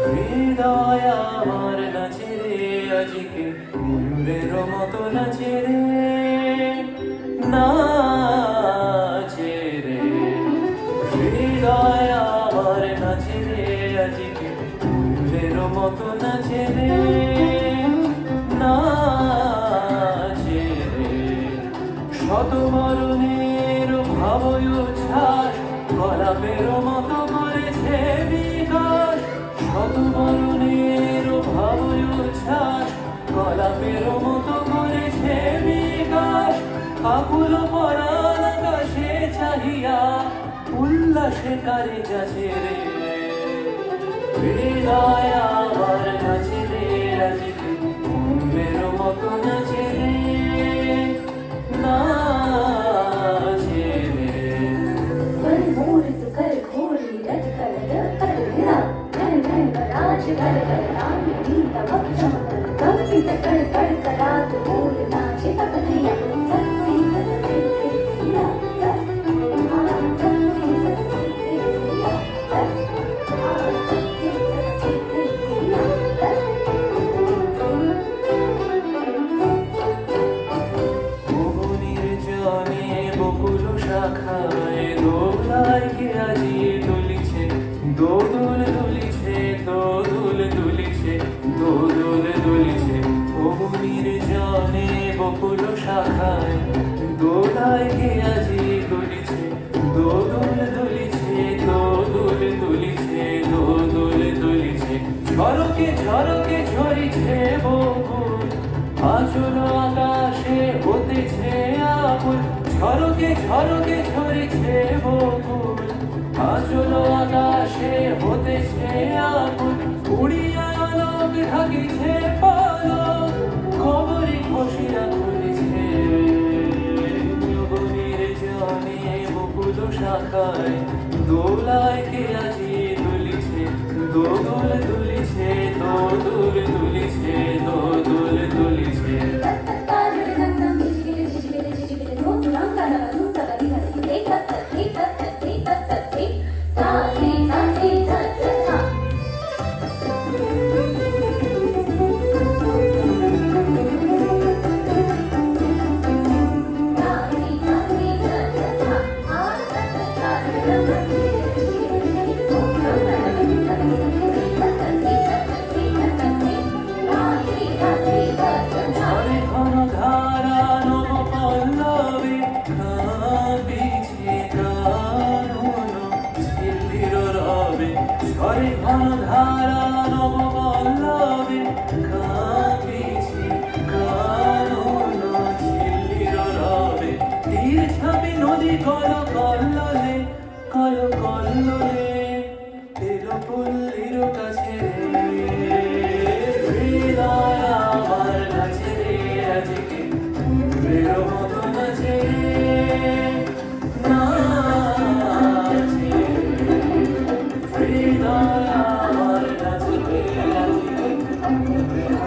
হৃদয় আমার নাচে রে আজকে ময়ূরের মতো নাচে রে, নাচে রে। হৃদয় আমার নাচে রে আজকে ময়ূরের মতো নাচে রে, নাচে রে। শত বরণের ভাবয় ছাড় গোলাপের মতো করেছে বিকাশ। শত বরণের ভাবয় ছাড় গোলাপের মতো করেছে বিকাশ। আকুল পরাণ আকাশে চাহিয়া উল্লাসে কারে যাচ্ছে রে। হৃদয় আমার নাচে রে আজকে ময়ূরের মতো নাচে রে, নাচে রে। বকুল শাখায় দোলায় কে আজি দুলিছে, দোদুল দুলিছে, দোদুল দুলিছে, দোদুল দুলিছে। অগ্নির জনে বকুল শাখায় দোলায় কে আজি দুলিছে, দোদুল দুলিছে, দোদুল দুলিছে, দোদুল দুলিছে। ঝরকে ঝরকে ঝরিছে বকুল, আচল আকাশে হতেছে আকুল। ঝরকে ঝরকে ঝরেছে বকুল, আচল আকাশে হতেছে আকুল। উড়িয়া আলোক ঢাকিছে পালক, খবরে খসিয়া খুলেছে। অগ্নির জনে বকুল শাখায় দোলায় কে আজি দুলিছে, দোদুল দুলিছে, দোদুল দুলিছে, দোদুল দুলিছে। ঝরে ঘন ধারা নব পল্লবে কাঁপিছে কানন ঝিল্লির রবে। তীর ছাপি নদী কল কল্লোলে, কল কল্লোলে এলো পল্লীর কাছে রে। হৃদয় আমার নাচে রে আজকে ময়ূরের মতো নাচে রে, নাচে রে। হৃদয় আমার নাচে রে আজকে ময়ূরের